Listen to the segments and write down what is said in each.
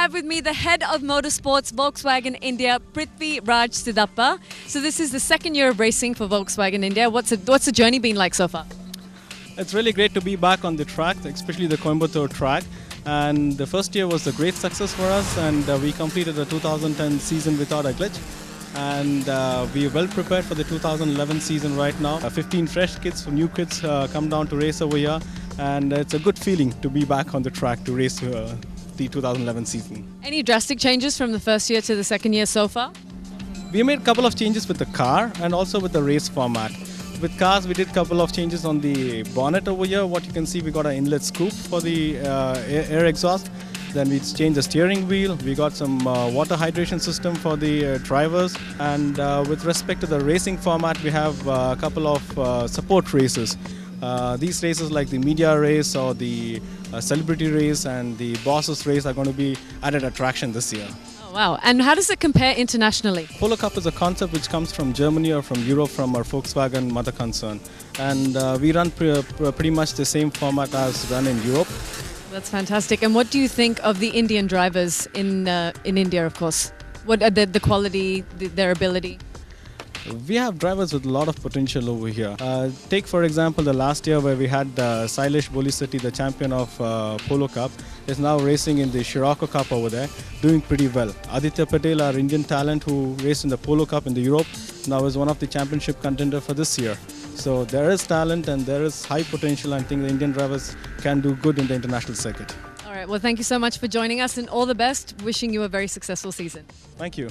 have with me the head of motorsports Volkswagen India, Prithvi Raj Sidappa. So this is the second year of racing for Volkswagen India. What's the journey been like so far? It's really great to be back on the track, especially the Coimbatore track. And the first year was a great success for us, and we completed the 2010 season without a glitch. And we are well prepared for the 2011 season right now. 15 fresh kids, new kids come down to race over here, and it's a good feeling to be back on the track to race the 2011 season. Any drastic changes from the first year to the second year so far? We made a couple of changes with the car and also with the race format. With cars, we did a couple of changes on the bonnet over here. What you can see, we got an inlet scoop for the air exhaust. Then we changed the steering wheel. We got some water hydration system for the drivers. And with respect to the racing format, we have a couple of support races. These races like the media race or the celebrity race and the bosses race are going to be added attraction this year. Oh, wow. And how does it compare internationally? Polo Cup is a concept which comes from Germany or from Europe from our Volkswagen mother concern. And we run pretty much the same format as run in Europe. That's fantastic. And what do you think of the Indian drivers in India, of course? What are the quality, their ability? We have drivers with a lot of potential over here. Take for example the last year where we had Sailesh Boliseti, the champion of Polo Cup, is now racing in the Scirocco Cup over there, doing pretty well. Aditya Patel, our Indian talent who raced in the Polo Cup in the Europe, now is one of the championship contender for this year. So there is talent and there is high potential. I think the Indian drivers can do good in the international circuit. All right, well, thank you so much for joining us and all the best. Wishing you a very successful season. Thank you.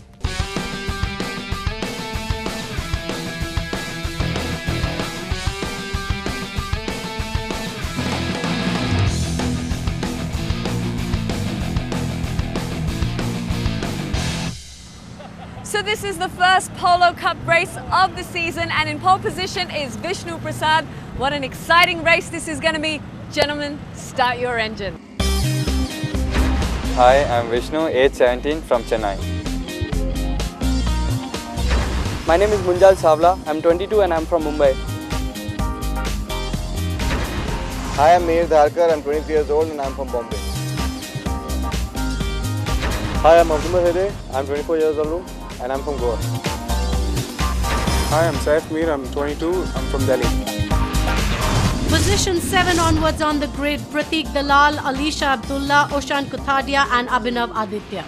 So this is the first Polo Cup race of the season, and in pole position is Vishnu Prasad. What an exciting race this is going to be. Gentlemen, start your engine. Hi, I'm Vishnu, age 17 from Chennai. My name is Munjal Savla. I'm 22 and I'm from Mumbai. Hi, I'm Mir Dharkar. I'm 23 years old and I'm from Bombay. Hi, I'm Abdullah Hede. I'm 24 years old and I'm from Goa. Hi, I'm Saif Mir. I'm 22. I'm from Delhi. Position 7 onwards on the grid, Pratik Dalal, Alisha Abdullah, Oshan Kuthadia and Abhinav Aditya.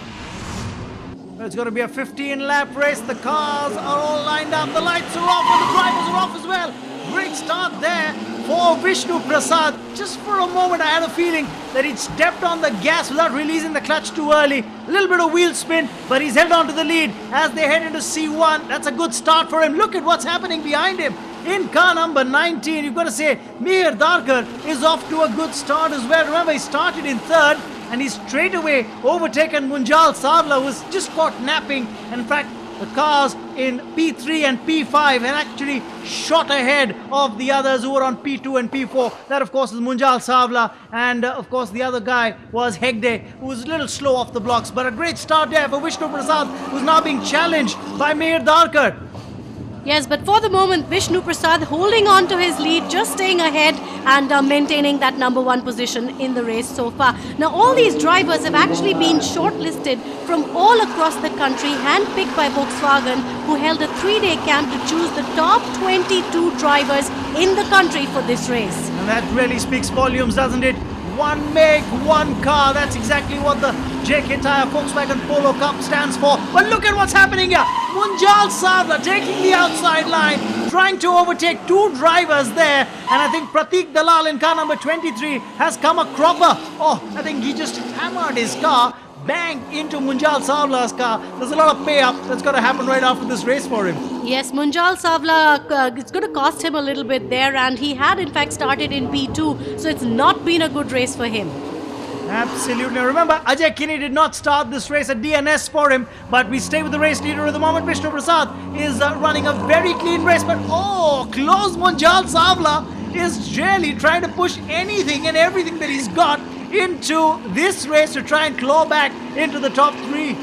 It's going to be a 15-lap race. The cars are all lined up. The lights are off and the drivers are off as well. Great start there for Vishnu Prasad. Just for a moment I had a feeling that he'd stepped on the gas without releasing the clutch too early. A little bit of wheel spin, but he's held on to the lead as they head into C1. That's a good start for him. Look at what's happening behind him. In car number 19, you've got to say, Mir Dharkar is off to a good start as well. Remember, he started in third and he's straight away overtaken Munjal Savla, who was just caught napping. And in fact, the cars in P3 and P5 had actually shot ahead of the others who were on P2 and P4. That, of course, is Munjal Savla. And, of course, the other guy was Hegde, who was a little slow off the blocks. But a great start there for Vishnu Prasad, who's now being challenged by Mir Dharkar. Yes, but for the moment, Vishnu Prasad holding on to his lead, just staying ahead and maintaining that number 1 position in the race so far. Now, all these drivers have actually been shortlisted from all across the country, handpicked by Volkswagen, who held a 3-day camp to choose the top 22 drivers in the country for this race. And that really speaks volumes, doesn't it? One make, one car. That's exactly what the JK Tyre Volkswagen Polo Cup stands for. But look at what's happening here. Munjal Savla taking the outside line, trying to overtake 2 drivers there. And I think Pratik Dalal in car number 23 has come a cropper. Oh, I think he just hammered his car, bang into Munjal Savla's car. There's a lot of pay up that's going to happen right after this race for him. Yes, Munjal Savla, it's going to cost him a little bit there, and he had in fact started in P2, so it's not been a good race for him. Absolutely. Remember, Ajay Kinney did not start this race at DNS for him, but we stay with the race leader at the moment. Vishnu Prasad is running a very clean race, but close. Munjal Savla is really trying to push anything and everything that he's got into this race to try and claw back into the top 3.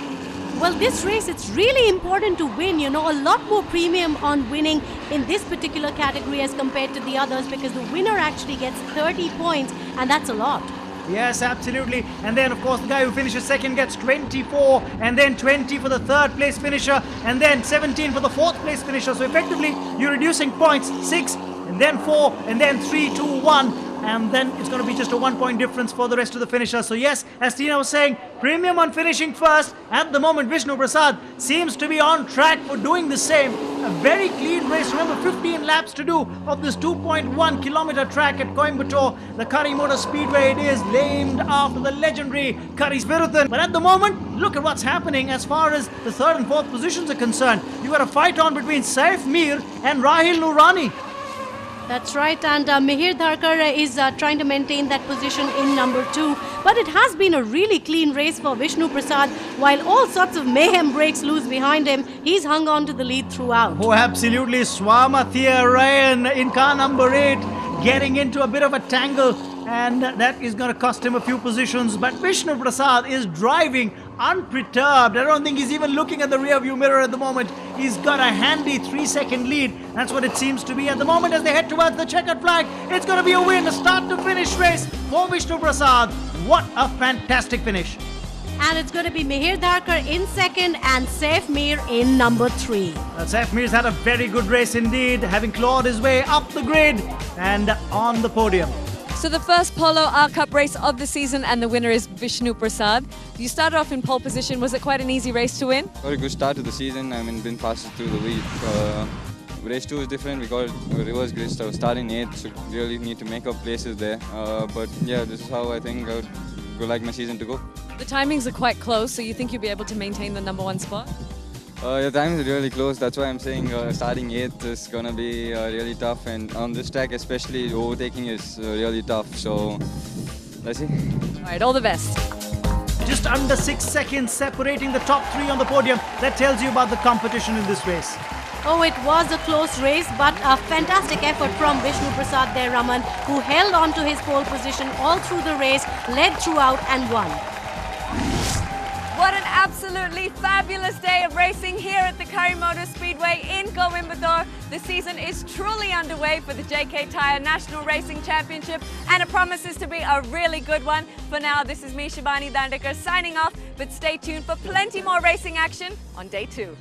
Well, this race, it's really important to win, a lot more premium on winning in this particular category as compared to the others, because the winner actually gets 30 points, and that's a lot. Yes, absolutely. And then, of course, the guy who finishes second gets 24, and then 20 for the third place finisher, and then 17 for the fourth place finisher. So effectively, you're reducing points, 6, and then 4, and then 3, 2, 1. And then it's going to be just a 1 point difference for the rest of the finishers. So yes, as Tina was saying, premium on finishing first. At the moment, Vishnu Prasad seems to be on track for doing the same. A very clean race. Remember, 15 laps to do of this 2.1 kilometer track at Coimbatore. The Curry Motor Speedway it is, named after the legendary Curry Sviruthan. But at the moment, look at what's happening as far as the third and fourth positions are concerned. You've got a fight on between Saif Mir and Rahil Noorani. That's right, and Mihir Dharkar is trying to maintain that position in number 2. But it has been a really clean race for Vishnu Prasad. While all sorts of mayhem breaks loose behind him, he's hung on to the lead throughout. Oh, absolutely. Swamathia Ryan in car number 8, getting into a bit of a tangle. And that is going to cost him a few positions. But Vishnu Prasad is driving unperturbed. I don't think he's even looking at the rear view mirror at the moment. He's got a handy 3-second lead. That's what it seems to be at the moment as they head towards the checkered flag. It's going to be a win, a start to finish race for Vishnu Prasad. What a fantastic finish. And it's going to be Mihir Dharkar in second and Saif Mir in number 3. Saif Mir's had a very good race indeed, having clawed his way up the grid and on the podium. So the first Polo R Cup race of the season, and the winner is Vishnu Prasad. You started off in pole position. Was it quite an easy race to win? Got a good start to the season. I mean, been fastest through the lead. Race 2 is different. We got a reverse grid, so starting 8th, so really need to make up places there. But yeah, this is how I think I would like my season to go. The timings are quite close, so you think you'll be able to maintain the number 1 spot? The time is really close. That's why I'm saying starting 8th is gonna be really tough, and on this track especially, overtaking is really tough. So let's see. All right, all the best. Just under 6 seconds separating the top 3 on the podium. That tells you about the competition in this race. Oh, it was a close race, but a fantastic effort from Vishnu Prasad there, Raman, who held on to his pole position all through the race, led throughout and won. What an absolutely fabulous day of racing here at the Curry Motor Speedway in Coimbatore. The season is truly underway for the JK Tyre National Racing Championship, and it promises to be a really good one. For now, this is me, Shibani Dandekar, signing off, but stay tuned for plenty more racing action on day 2.